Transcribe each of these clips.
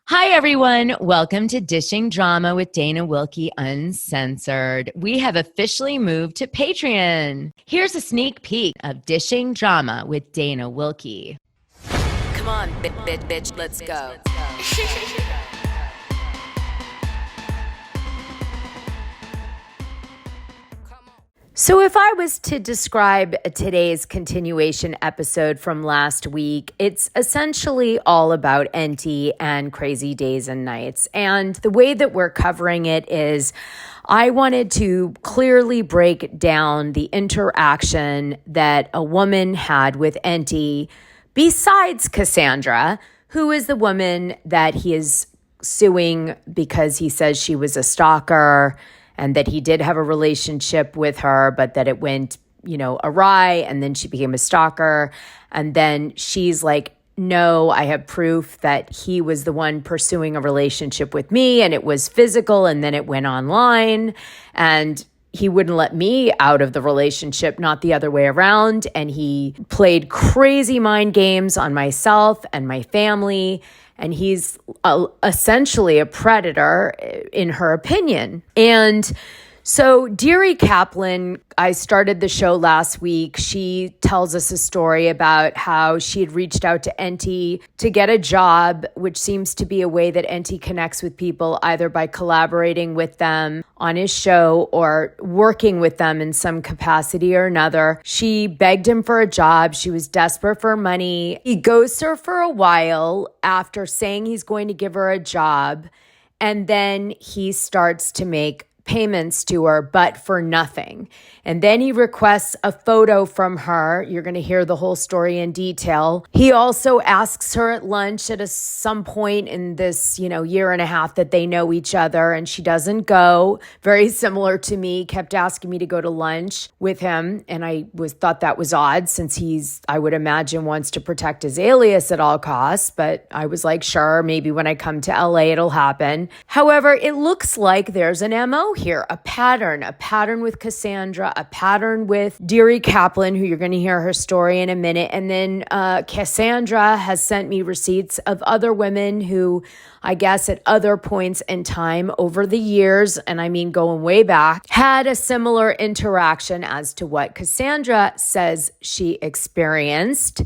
Hi, everyone. Welcome to Dishing Drama with Danawilkey Uncensored. We have officially moved to Patreon. Here's a sneak peek of Dishing Drama with Danawilkey. Come on, bitch, let's go. So if I was to describe today's continuation episode from last week, it's essentially all about Enty and crazy days and nights. And the way that we're covering it is I wanted to clearly break down the interaction that a woman had with Enty besides Cassandra, who is the woman that he is suing because he says she was a stalker and that he did have a relationship with her, but that it went, awry, and then she became a stalker. And then she's like, no, I have proof that he was the one pursuing a relationship with me, and it was physical, and then it went online, and he wouldn't let me out of the relationship, not the other way around. And he played crazy mind games on myself and my family. And he's essentially a predator in her opinion. And so Dearie Kaplan, I started the show last week. She tells us a story about how she had reached out to Enty to get a job, which seems to be a way that Enty connects with people, either by collaborating with them on his show or working with them in some capacity or another. She begged him for a job. She was desperate for money. He ghosts her for a while after saying he's going to give her a job. And then he starts to make payments to her, but for nothing. And then he requests a photo from her. You're going to hear the whole story in detail. He also asks her at lunch at some point in this, year and a half that they know each other, and she doesn't go. Very similar to me, kept asking me to go to lunch with him. And I thought that was odd since I would imagine, wants to protect his alias at all costs. But I was like, sure, maybe when I come to LA, it'll happen. However, it looks like there's an MO here, a pattern with Cassandra, a pattern with Dearie Kaplan, who you're going to hear her story in a minute. And then Cassandra has sent me receipts of other women who, I guess at other points in time over the years, and I mean going way back, had a similar interaction as to what Cassandra says she experienced.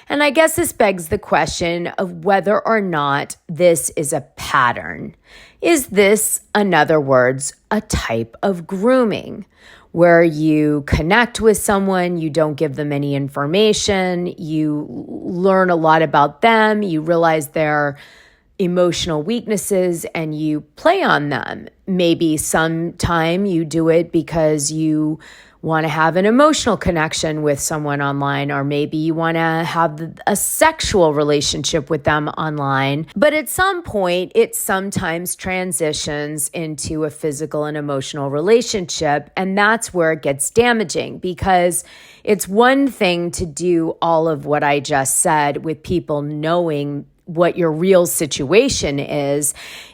And I guess this begs the question of whether or not this is a pattern. Is this, in other words, a type of grooming where you connect with someone, you don't give them any information, you learn a lot about them, you realize their emotional weaknesses, and you play on them? Maybe sometime you do it because you want to have an emotional connection with someone online, or maybe you want to have a sexual relationship with them online. But at some point, it sometimes transitions into a physical and emotional relationship. And that's where it gets damaging, because it's one thing to do all of what I just said with people knowing what your real situation is.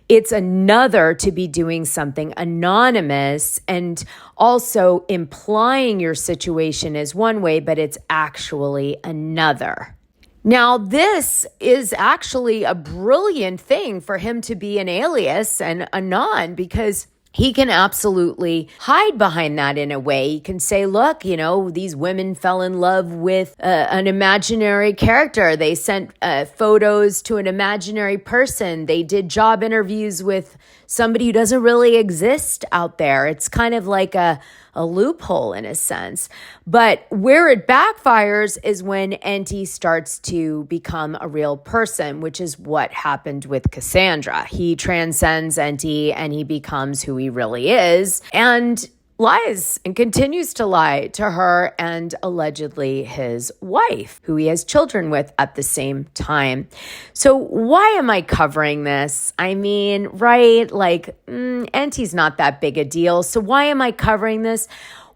It's another to be doing something anonymous and also implying your situation is one way, but it's actually another. Now, this is actually a brilliant thing for him to be an alias and anon, because he can absolutely hide behind that in a way. He can say, look, these women fell in love with an imaginary character. They sent photos to an imaginary person. They did job interviews with somebody who doesn't really exist out there. It's kind of like a loophole in a sense. But where it backfires is when Enty starts to become a real person, which is what happened with Cassandra. He transcends Enty and he becomes who he really is, and lies and continues to lie to her and allegedly his wife, who he has children with at the same time. So why am I covering this? I mean, right? Enty's not that big a deal. So why am I covering this?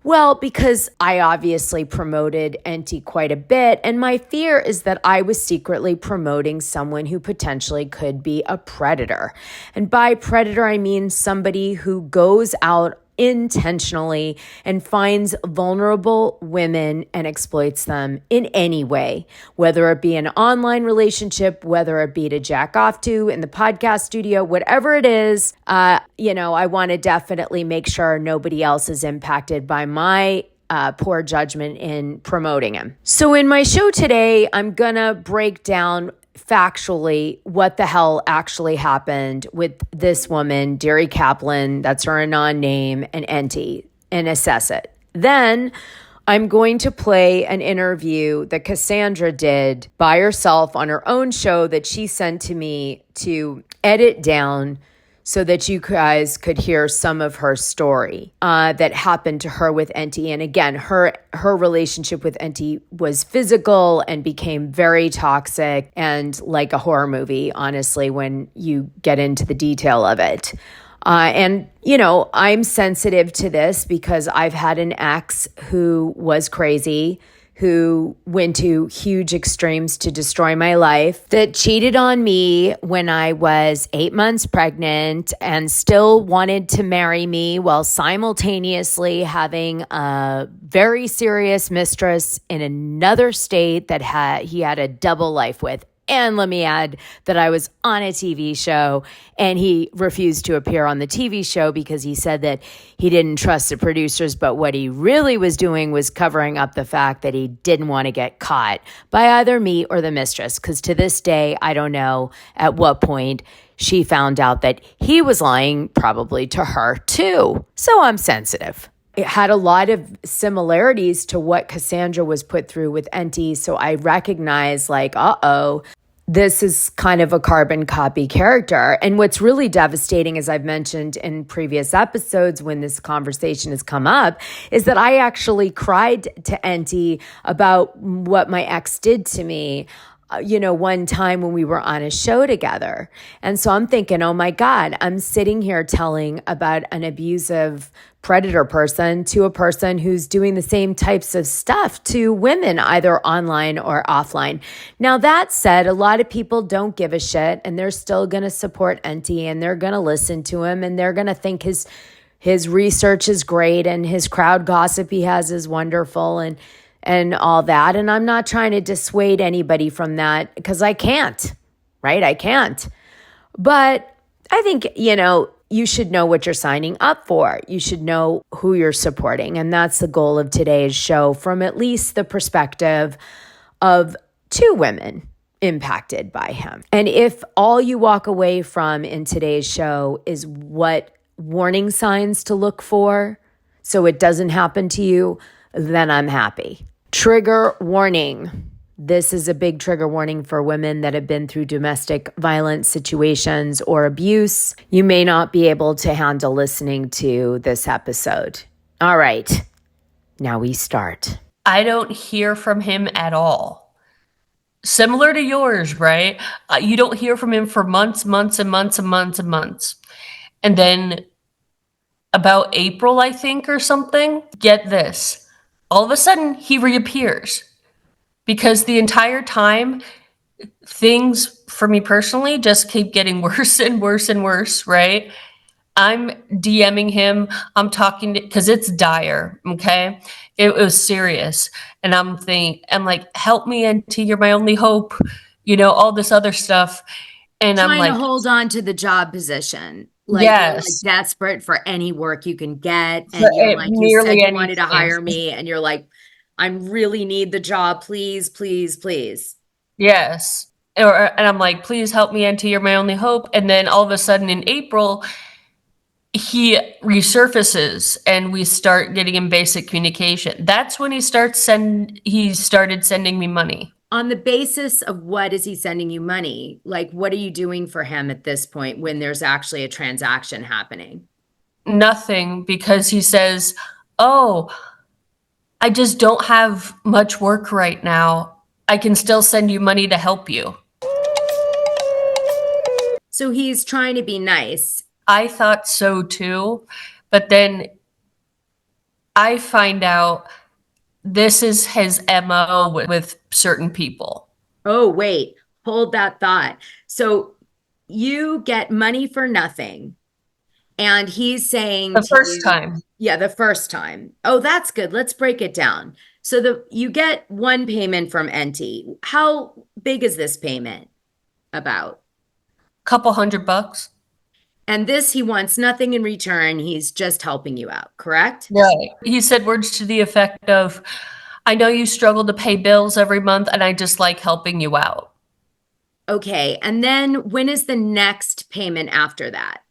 Well, because I obviously promoted Enty quite a bit, and my fear is that I was secretly promoting someone who potentially could be a predator. And by predator, I mean somebody who goes out intentionally and finds vulnerable women and exploits them in any way, whether it be an online relationship, whether it be to jack off to in the podcast studio, whatever it is. I want to definitely make sure nobody else is impacted by my poor judgment in promoting him. So in my show today, I'm going to break down factually what the hell actually happened with this woman, Dearie Kaplan, that's her anon name, and Enty, and assess it. Then I'm going to play an interview that Cassandra did by herself on her own show that she sent to me to edit down so that you guys could hear some of her story that happened to her with Enty. And again, her relationship with Enty was physical and became very toxic and like a horror movie, honestly, when you get into the detail of it. I'm sensitive to this because I've had an ex who was crazy, who went to huge extremes to destroy my life, that cheated on me when I was 8 months pregnant and still wanted to marry me while simultaneously having a very serious mistress in another state that he had a double life with. And let me add that I was on a TV show and he refused to appear on the TV show because he said that he didn't trust the producers. But what he really was doing was covering up the fact that he didn't want to get caught by either me or the mistress. Because to this day, I don't know at what point she found out that he was lying, probably to her too. So I'm sensitive. It had a lot of similarities to what Cassandra was put through with Enty. So I recognize this is kind of a carbon copy character. And what's really devastating, as I've mentioned in previous episodes when this conversation has come up, is that I actually cried to Enty about what my ex did to me one time when we were on a show together. And so I'm thinking, oh my God, I'm sitting here telling about an abusive predator person to a person who's doing the same types of stuff to women, either online or offline. Now, that said, a lot of people don't give a shit and they're still going to support Enty and they're going to listen to him and they're going to think his research is great and his crowd gossip he has is wonderful and all that. And I'm not trying to dissuade anybody from that because I can't, right? I can't. But I think, you should know what you're signing up for. You should know who you're supporting. And that's the goal of today's show from at least the perspective of two women impacted by him. And if all you walk away from in today's show is what warning signs to look for so it doesn't happen to you, then I'm happy. Trigger warning. This is a big trigger warning for women that have been through domestic violence situations or abuse. You may not be able to handle listening to this episode. All right, now we start. I don't hear from him at all. Similar to yours, right? You don't hear from him for months. And then about April, I think, or something, get this. All of a sudden, he reappears. Because the entire time, things for me personally just keep getting worse and worse and worse, right? I'm DMing him. I'm talking because it's dire, okay? It was serious. And I'm like, help me, Enty, you're my only hope. All this other stuff. And trying I'm like, to hold on to the job position. Like, yes. You're like desperate for any work you can get. And For you're like, you said you wanted to anything. hire me. And you're like, I really need the job. Please, please, please. Yes. And I'm like, please help me, Enty, you're my only hope. And then all of a sudden in April, he resurfaces and we start getting in basic communication. That's when he started sending me money. On the basis of what is he sending you money? Like, what are you doing for him at this point when there's actually a transaction happening? Nothing, because he says, oh, I just don't have much work right now. I can still send you money to help you. So he's trying to be nice. I thought so too, but then I find out this is his MO with certain people. Oh, wait, hold that thought. So you get money for nothing. And he's saying The to first you, time. yeah, the first time. Oh, that's good. Let's break it down. So you get one payment from Enty. How big is this payment about? Couple $100. And this, he wants nothing in return. He's just helping you out, correct? Right. He said words to the effect of, I know you struggle to pay bills every month, and I just like helping you out. Okay. And then when is the next payment after that?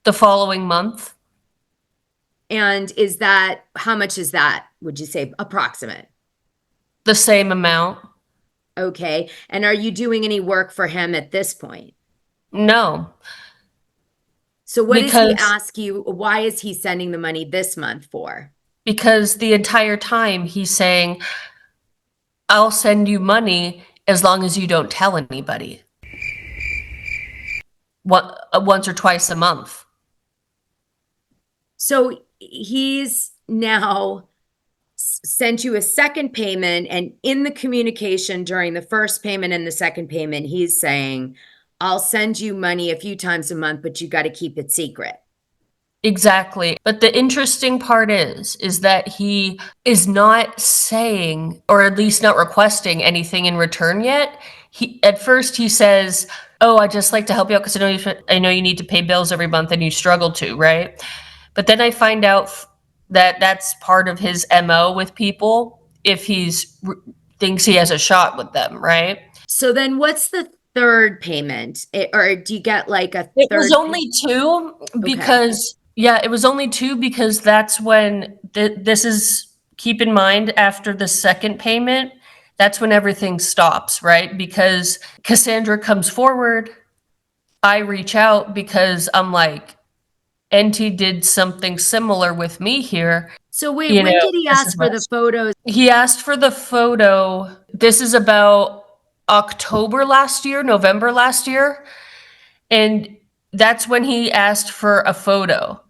The following month, And how much is that? Would you say approximate? the same amount. Okay. And are you doing any work for him at this point? No, So what does he because ask you? Why is he sending the money this month for? because the entire time he's saying, I'll send you money as long as you don't tell anybody. Once or twice a month. So he's now sent you a second payment, and in the communication during the first payment and the second payment, he's saying, I'll send you money a few times a month, but you got to keep it secret. Exactly. But the interesting part is that he is not saying, or at least not requesting anything in return yet. At first he says, "Oh, I just like to help you out because I know you need to pay bills every month and you struggle to, right?" But then I find out that that's part of his MO with people if thinks he has a shot with them, right? So then what's the third payment? Or do you get like a It was third? only two Okay. because, yeah, it was only two because that's when this is, keep in mind, after the second payment, that's when everything stops, right? Because Cassandra comes forward, I reach out because I'm like, Enty did something similar with me here. So wait, You when know, did he this ask is for what the photos? he asked for the photo. This is about October last year, November last year. And that's when he asked for a photo.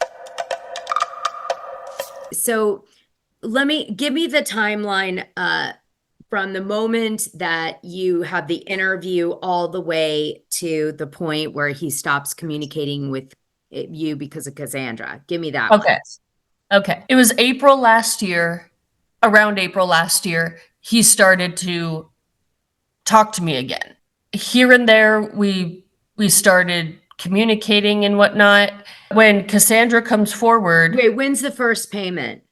So give me the timeline from the moment that you have the interview all the way to the point where he stops communicating with you because of Cassandra. Give me that one. Okay. Okay. It was April last year, around April last year, he started to talk to me again. Here and there, we started communicating and whatnot. When Cassandra comes forward, Wait, when's the first payment?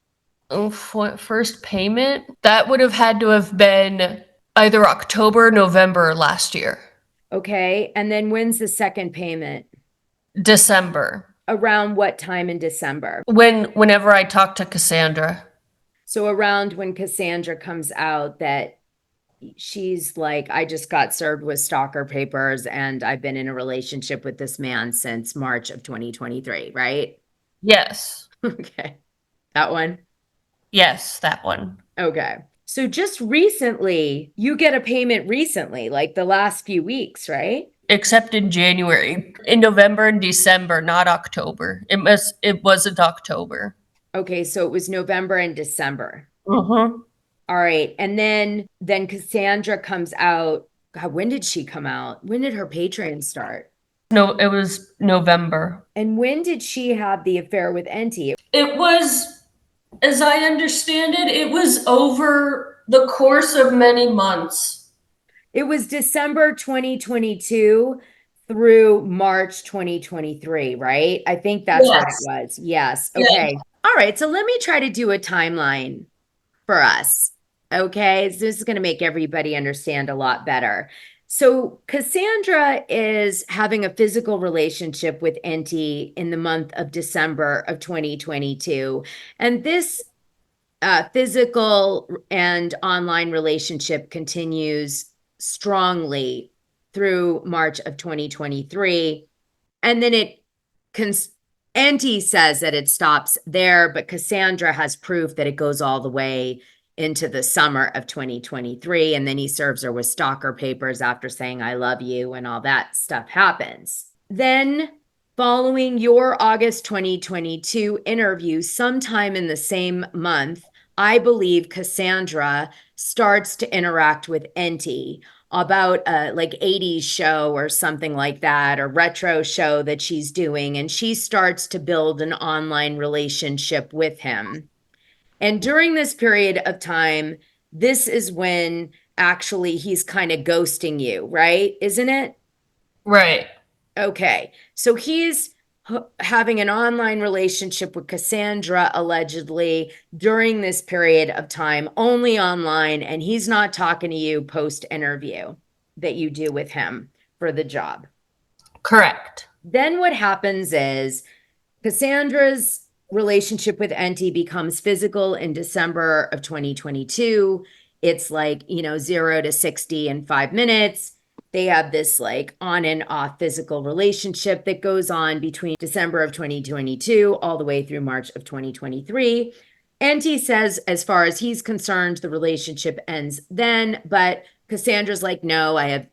first payment, that would have had to have been either October, November last year. Okay. And then when's the second payment? December. Around what time in December? Whenever I talk to Cassandra. So around when Cassandra comes out that she's like, I just got served with stalker papers and I've been in a relationship with this man since March of 2023, right? Yes. Okay. That one. Yes, that one. Okay. So just recently, you get a payment recently, like the last few weeks, right? Except in January. In November and December, not October. It wasn't October. Okay, so it was November and December. Mm-hmm. All right. And then Cassandra comes out. God, when did she come out? When did her Patreon start? No, it was November. And when did she have the affair with Enty? It was, as I understand it, it was over the course of many months. It was December 2022 through March 2023, right? I think that's what it Yes. was. Yes. Yeah. Okay. All right. So let me try to do a timeline for us. Okay. So this is going to make everybody understand a lot better. So Cassandra is having a physical relationship with Enty in the month of December of 2022. And this physical and online relationship continues strongly through March of 2023. And then Enty says that it stops there, but Cassandra has proof that it goes all the way into the summer of 2023. And then he serves her with stalker papers after saying, I love you, and all that stuff happens. Then, following your August 2022 interview, sometime in the same month, I believe Cassandra starts to interact with Enty about a like 80s show or something like that, or retro show that she's doing. And she starts to build an online relationship with him. And during this period of time, this is when actually he's kind of ghosting you, right? Isn't it? Right. Okay. So he's having an online relationship with Cassandra allegedly during this period of time, only online, and he's not talking to you post interview that you do with him for the job. Correct. Then what happens is Cassandra's relationship with Enty becomes physical in December of 2022. It's like, 0 to 60 in 5 minutes. They have this like on and off physical relationship that goes on between December of 2022 all the way through March of 2023. Enty says, as far as he's concerned, the relationship ends then, but Cassandra's like, no, I have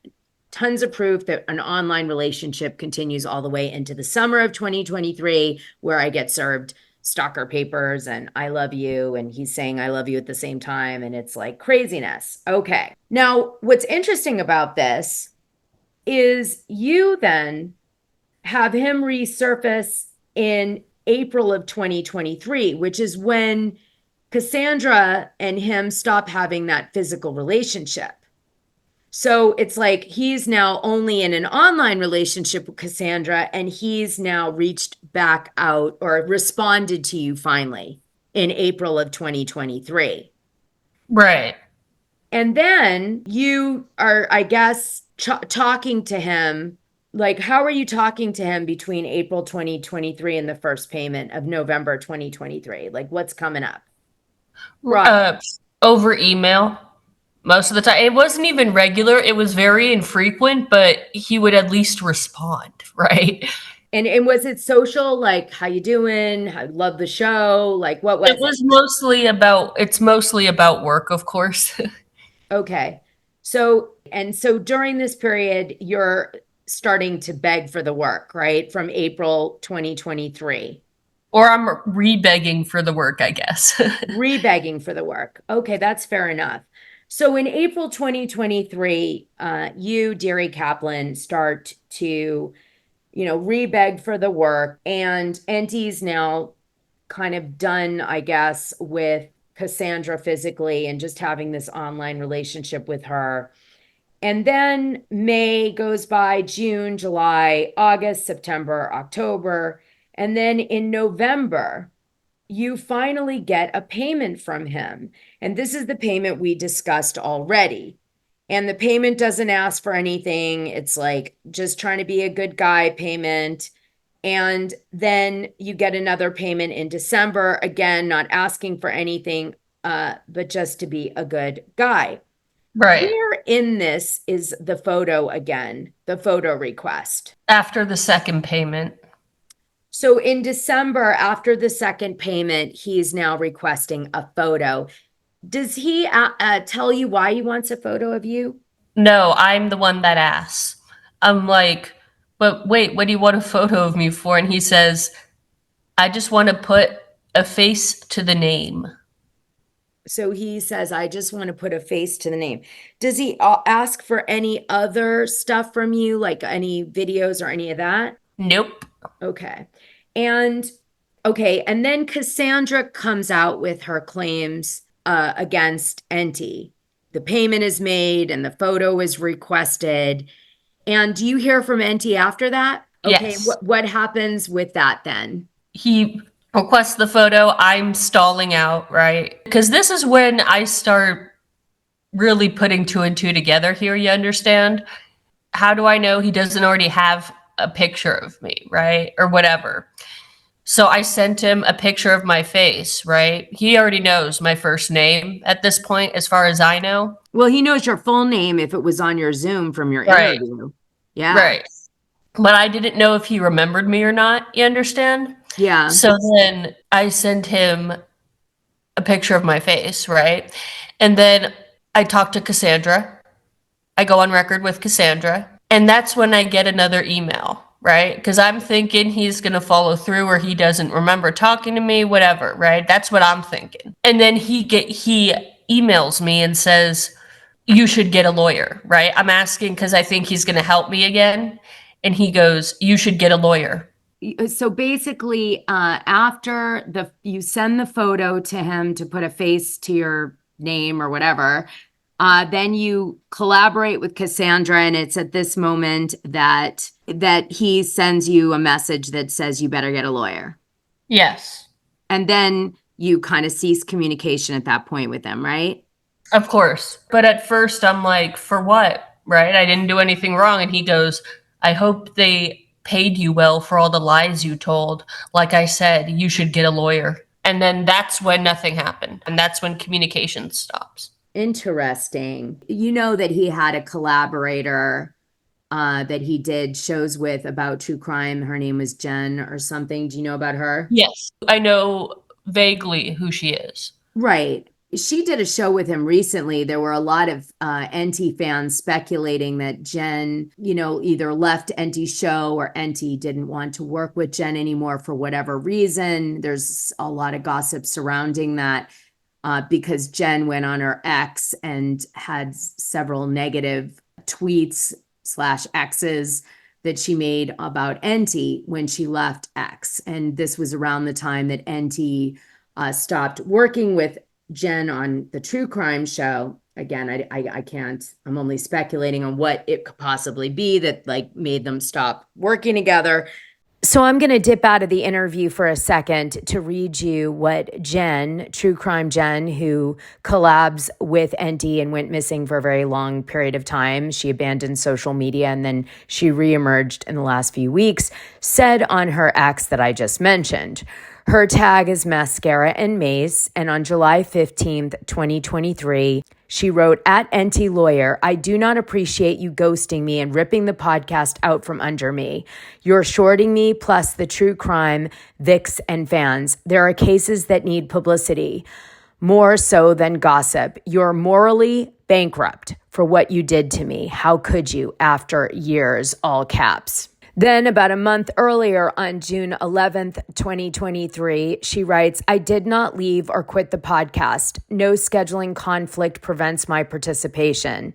tons of proof that an online relationship continues all the way into the summer of 2023, where I get served stalker papers and I love you. And he's saying I love you at the same time. And it's like craziness. Okay. Now, what's interesting about this is you then have him resurface in April of 2023, which is when Cassandra and him stop having that physical relationship. So it's like he's now only in an online relationship with Cassandra, and he's now reached back out or responded to you finally in April of 2023. Right. And then you are, I guess, talking to him. Like, how are you talking to him between April 2023 and the first payment of November 2023? Like, what's coming up? Over email. Most of the time, it wasn't even regular. It was very infrequent, but he would at least respond, right? And was it social? Like, how you doing? Love the show. Like, what was It was mostly about, it's mostly about work, of course. Okay. So during this period, you're starting to beg for the work, right? From April 2023. Or I'm re-begging for the work, I guess. Re-begging for the work. Okay, that's fair enough. So in April 2023, you, Dearie Kaplan, start to, re-beg for the work. And Enty's now kind of done, I guess, with Cassandra physically and just having this online relationship with her. And then May goes by, June, July, August, September, October. And then in November, you finally get a payment from him. And this is the payment we discussed already. And the payment doesn't ask for anything. It's like just trying to be a good guy payment. And then you get another payment in December, again, not asking for anything, but just to be a good guy. Right. Where in this is the photo again, the photo request? After the second payment. So in December, after the second payment, he's now requesting a photo. Does he tell you why he wants a photo of you? No, I'm the one that asks. I'm like, but wait, what do you want a photo of me for? And he says, I just want to put a face to the name. So he says, I just want to put a face to the name. Does he ask for any other stuff from you, like any videos or any of that? Nope. Okay. And then Cassandra comes out with her claims against Enty. The payment is made and the photo is requested. And do you hear from Enty after that? Okay, Yes. What happens with that then? He requests the photo. I'm stalling out, right? Because this is when I start really putting two and two together here, you understand? How do I know he doesn't already have a picture of me, right? Or whatever. So I sent him a picture of my face, right? He already knows my first name at this point, as far as I know. Well, he knows your full name if it was on your Zoom from your interview. Yeah. Right. But I didn't know if he remembered me or not, you understand? Yeah. So then I sent him a picture of my face, right? And then I talked to Cassandra. I go on record with Cassandra. And that's when I get another email, right? Because I'm thinking he's going to follow through or he doesn't remember talking to me, whatever, right? That's what I'm thinking. And then he emails me and says, you should get a lawyer, right? I'm asking because I think he's going to help me again. And he goes, you should get a lawyer. So basically, after you send the photo to him to put a face to your name or whatever, then you collaborate with Cassandra, and it's at this moment that he sends you a message that says you better get a lawyer. Yes. And then you kind of cease communication at that point with them, right? Of course. But at first I'm like, for what? Right? I didn't do anything wrong. And he goes, I hope they paid you well for all the lies you told. Like I said, you should get a lawyer. And then that's when nothing happened. And that's when communication stops. Interesting. You know that he had a collaborator that he did shows with about true crime. Her name was Jen or something. Do you know about her? Yes. I know vaguely who she is. Right. She did a show with him recently. There were a lot of Enty fans speculating that Jen, either left Enty's show or Enty didn't want to work with Jen anymore for whatever reason. There's a lot of gossip surrounding that because Jen went on her X and had several negative tweets/X's that she made about Enty when she left X. And this was around the time that Enty stopped working with Jen on the true crime show. Again, I can't, I'm only speculating on what it could possibly be that made them stop working together. So I'm going to dip out of the interview for a second to read you what Jen, True Crime Jen, who collabs with Enty and went missing for a very long period of time. She abandoned social media and then she reemerged in the last few weeks, said on her ex that I just mentioned. Her tag is mascara and mace, and on July 15th, 2023, she wrote, "At Enty Lawyer, I do not appreciate you ghosting me and ripping the podcast out from under me. You're shorting me plus the true crime, Vicks, and fans. There are cases that need publicity, more so than gossip. You're morally bankrupt for what you did to me. How could you, after years, all caps." Then about a month earlier, on June 11th, 2023, she writes, "I did not leave or quit the podcast. No scheduling conflict prevents my participation.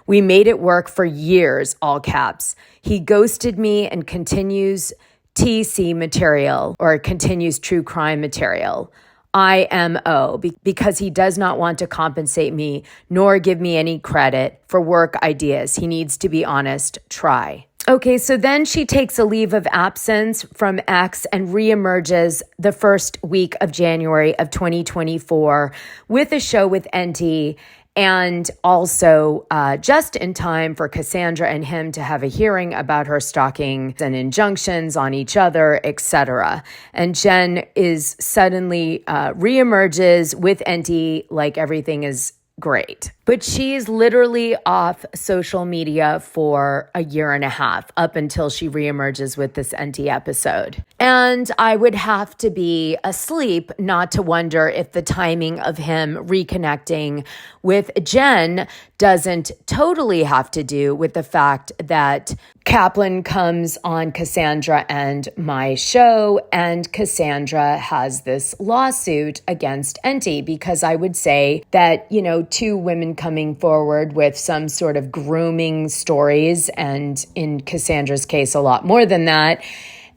We made it work for years, all caps. He ghosted me and continues TC material, or continues true crime material. IMO, because he does not want to compensate me nor give me any credit for work ideas. He needs to be honest. Try." Okay, so then she takes a leave of absence from X and reemerges the first week of January of 2024 with a show with Enty, and also just in time for Cassandra and him to have a hearing about her stalking and injunctions on each other, etc. And Jen is suddenly reemerges with Enty like everything is great. But she's literally off social media for a year and a half up until she reemerges with this Enty episode. And I would have to be asleep not to wonder if the timing of him reconnecting with Jen doesn't totally have to do with the fact that Kaplan comes on Cassandra and my show, and Cassandra has this lawsuit against Enty, because I would say that, two women coming forward with some sort of grooming stories, and in Cassandra's case, a lot more than that.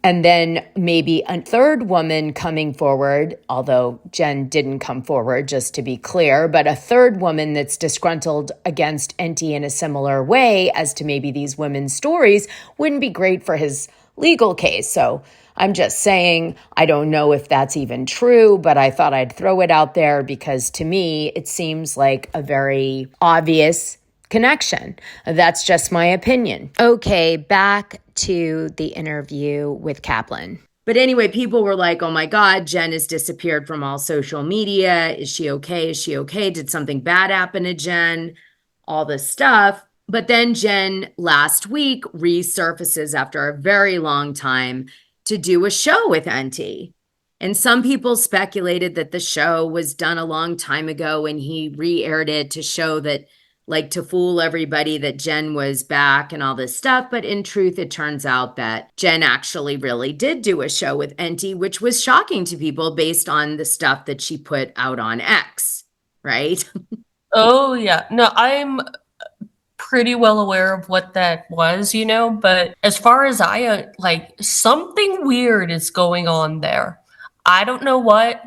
And then maybe a third woman coming forward, although Jen didn't come forward, just to be clear, but a third woman that's disgruntled against Enty in a similar way as to maybe these women's stories wouldn't be great for his legal case. So I'm just saying, I don't know if that's even true, but I thought I'd throw it out there because to me, it seems like a very obvious connection. That's just my opinion. Okay, back to the interview with Kaplan. But anyway, people were like, oh my God, Jen has disappeared from all social media. Is she okay? Is she okay? Did something bad happen to Jen? All this stuff. But then Jen last week resurfaces after a very long time to do a show with Enty. And some people speculated that the show was done a long time ago and he re-aired it to show that, to fool everybody that Jen was back and all this stuff. But in truth, it turns out that Jen actually really did do a show with Enty, which was shocking to people based on the stuff that she put out on X, right? Oh, yeah. No, I'm pretty well aware of what that was, but as far as like, something weird is going on there. I don't know what.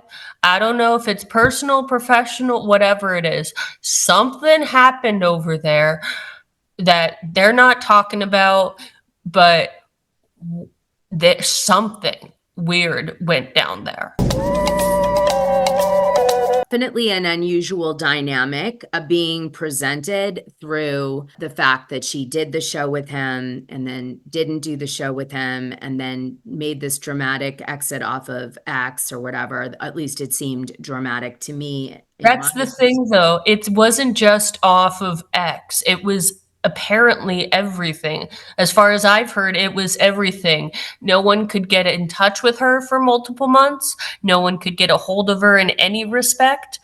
I don't know if it's personal, professional, whatever it is. Something happened over there that they're not talking about, but that something weird went down there. Definitely an unusual dynamic being presented through the fact that she did the show with him and then didn't do the show with him and then made this dramatic exit off of X or whatever. At least it seemed dramatic to me. That's the thing, though. It wasn't just off of X. It was apparently everything. As far as I've heard, it was everything. No one could get in touch with her for multiple months. No one could get a hold of her in any respect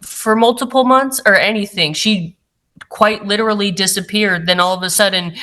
for multiple months or anything. She quite literally disappeared. Then all of a sudden,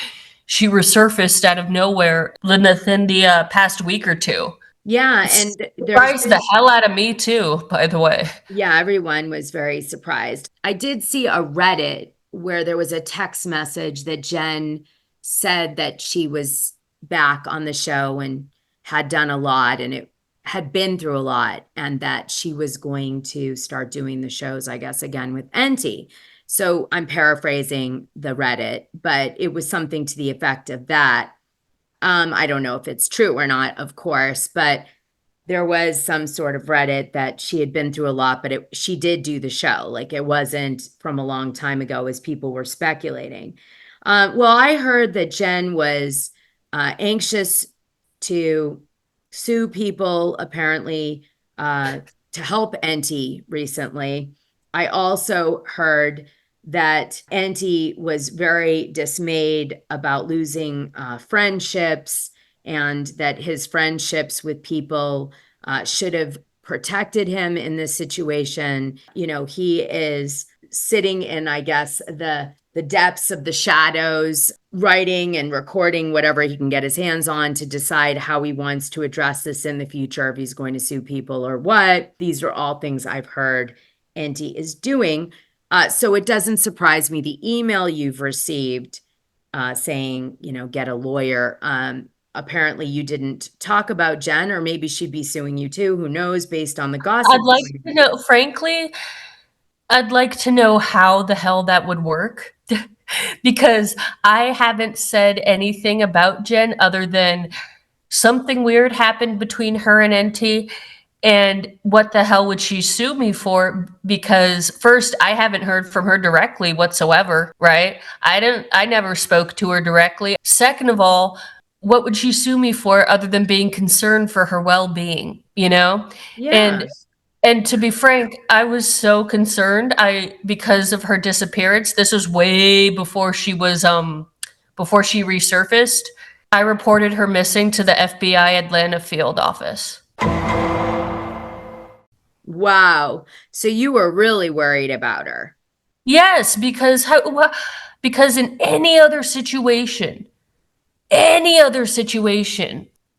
she resurfaced out of nowhere within the past week or two. Yeah, and Surprised the hell out of me too, by the way. Yeah, everyone was very surprised. I did see a Reddit where there was a text message that Jen said that she was back on the show and had done a lot and it had been through a lot and that she was going to start doing the shows, I guess, again with Enty. So I'm paraphrasing the Reddit, but it was something to the effect of that. I don't know if it's true or not, of course, but there was some sort of Reddit that she had been through a lot, but she did do the show. Like it wasn't from a long time ago as people were speculating. Well, I heard that Jen was anxious to sue people, apparently, to help Enty recently. I also heard that Enty was very dismayed about losing friendships and that his friendships with people should have protected him in this situation. He is sitting in, I guess, the depths of the shadows, writing and recording whatever he can get his hands on to decide how he wants to address this in the future, if he's going to sue people or what. These are all things I've heard Enty is doing. So it doesn't surprise me. The email you've received saying, get a lawyer. Apparently you didn't talk about Jen, or maybe she'd be suing you too. Who knows, based on the gossip. I'd like to know, frankly, I'd like to know how the hell that would work. Because I haven't said anything about Jen other than something weird happened between her and Enty. And what the hell would she sue me for? Because first, I haven't heard from her directly whatsoever, right? I never spoke to her directly. Second of all, what would she sue me for other than being concerned for her well-being, Yeah. And to be frank, I was so concerned. Because of her disappearance, this was way before she resurfaced. I reported her missing to the FBI Atlanta field office. Wow. So you were really worried about her. Yes, because in any other situation,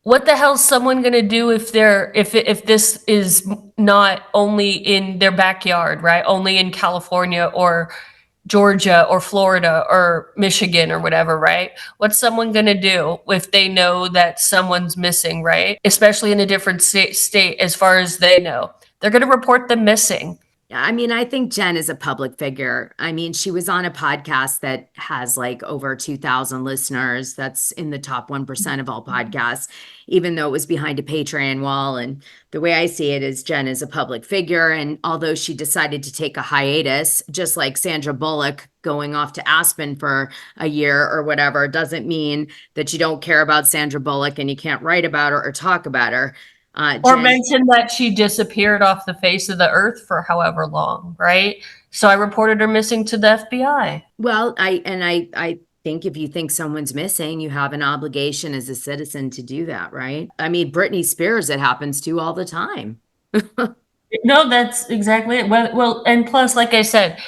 what the hell's someone gonna do if this is not only in their backyard, right? Only in California or Georgia or Florida or Michigan or whatever, right? What's someone gonna do if they know that someone's missing, right? Especially in a different state as far as they know. They're gonna report them missing. I mean, I think Jen is a public figure. I mean, she was on a podcast that has like over 2,000 listeners. That's in the top 1% of all podcasts, even though it was behind a Patreon wall. And the way I see it is Jen is a public figure. And although she decided to take a hiatus, just like Sandra Bullock going off to Aspen for a year or whatever, doesn't mean that you don't care about Sandra Bullock and you can't write about her or talk about her. Or mention that she disappeared off the face of the earth for however long, right? So I reported her missing to the FBI. Well, I think if you think someone's missing, you have an obligation as a citizen to do that, right? I mean, Britney Spears, it happens to all the time. No, that's exactly it. Well, and plus, like I said,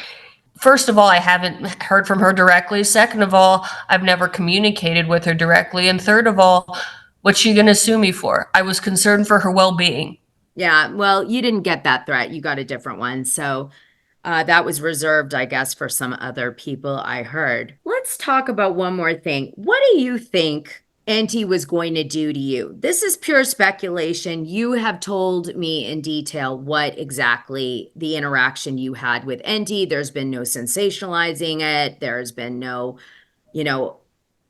first of all, I haven't heard from her directly. Second of all, I've never communicated with her directly. And third of all, what's she going to sue me for? I was concerned for her well-being. Yeah, well, you didn't get that threat. You got a different one. So That was reserved, I guess, for some other people, I heard. Let's talk about one more thing. What do you think Enty was going to do to you? This is pure speculation. You have told me in detail what exactly the interaction you had with Enty. There's been no sensationalizing it. There's been no, you know,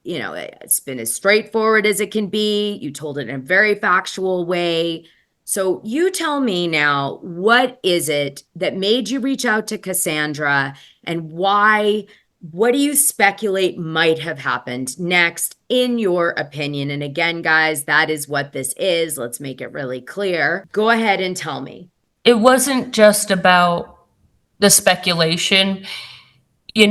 it's been as straightforward as it can be. You told it in a very factual way. So you tell me now, what is it that made you reach out to Cassandra, and why? What do you speculate might have happened next, in your opinion? And again, guys, that is what this is. Let's make it really clear. Go ahead and tell me. It wasn't just about the speculation. You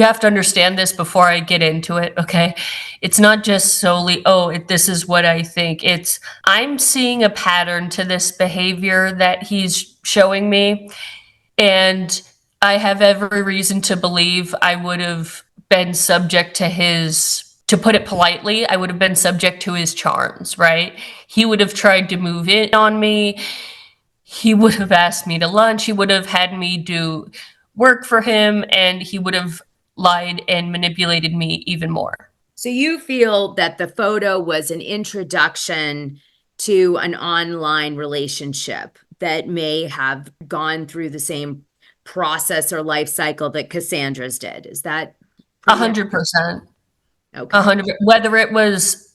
have to understand this before I get into it, okay? It's not just solely, this is what I think. I'm seeing a pattern to this behavior that he's showing me, and I have every reason to believe I would have been subject to put it politely, I would have been subject to his charms, right? He would have tried to move in on me. He would have asked me to lunch. He would have had me do work for him, and he would have lied and manipulated me even more. So you feel that the photo was an introduction to an online relationship that may have gone through the same process or life cycle that Cassandra's did. Is that 100%? Okay. 100. Whether it was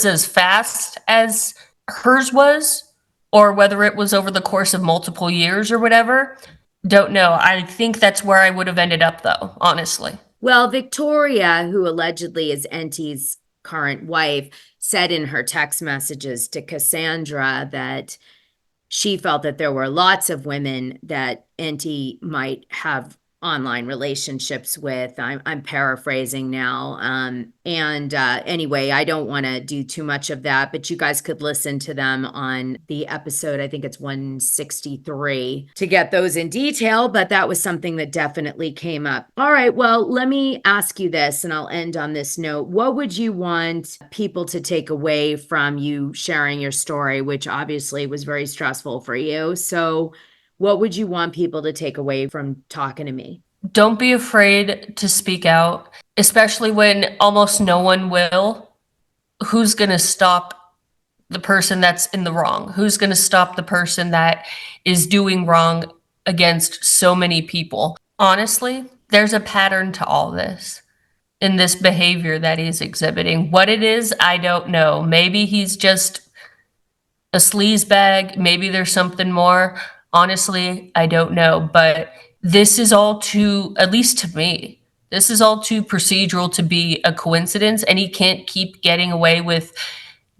as fast as hers was, or whether it was over the course of multiple years or whatever, don't know. I think that's where I would have ended up, though, honestly. Well, Victoria, who allegedly is Enty's current wife, said in her text messages to Cassandra that she felt that there were lots of women that Enty might have online relationships with. I'm paraphrasing now. Anyway, I don't want to do too much of that, but you guys could listen to them on the episode. I think it's 163 to get those in detail, but that was something that definitely came up. All right, well, let me ask you this, and I'll end on this note. What would you want people to take away from you sharing your story, which obviously was very stressful for you? So what would you want people to take away from talking to me? Don't be afraid to speak out, especially when almost no one will. Who's going to stop the person that's in the wrong? Who's going to stop the person that is doing wrong against so many people? Honestly, there's a pattern to all this, in this behavior that he's exhibiting. What it is, I don't know. Maybe he's just a sleazebag. Maybe there's something more. Honestly, I don't know, but this is all too, at least to me, this is all too procedural to be a coincidence, and he can't keep getting away with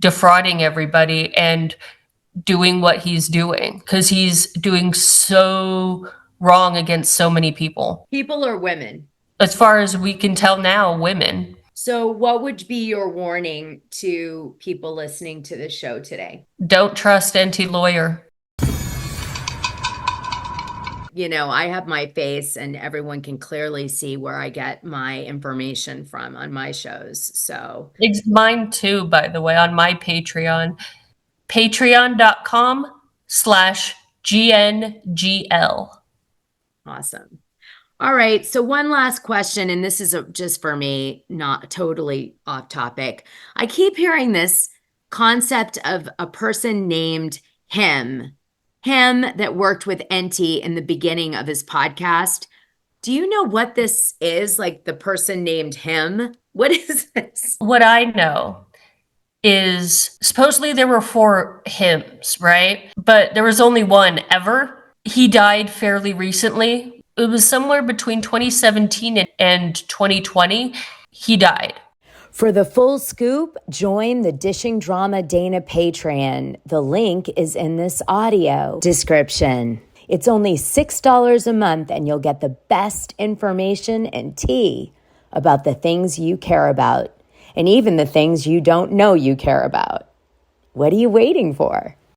defrauding everybody and doing what he's doing, because he's doing so wrong against so many people. People or women? As far as we can tell now, women. So what would be your warning to people listening to this show today? Don't trust Enty lawyer. I have my face, and everyone can clearly see where I get my information from on my shows. So It's mine too, by the way, on my Patreon. Patreon.com/GNGL. Awesome. All right. So one last question, and this is just for me, not totally off topic. I keep hearing this concept of a person named him that worked with Enty in the beginning of his podcast. Do you know what this is? Like, the person named him? What is this? What I know is supposedly there were 4 hymns, right? But there was only one ever. He died fairly recently. It was somewhere between 2017 and 2020. He died. For the full scoop, join the Dishing Drama Dana Patreon. The link is in this audio description. It's only $6 a month, and you'll get the best information and tea about the things you care about, and even the things you don't know you care about. What are you waiting for?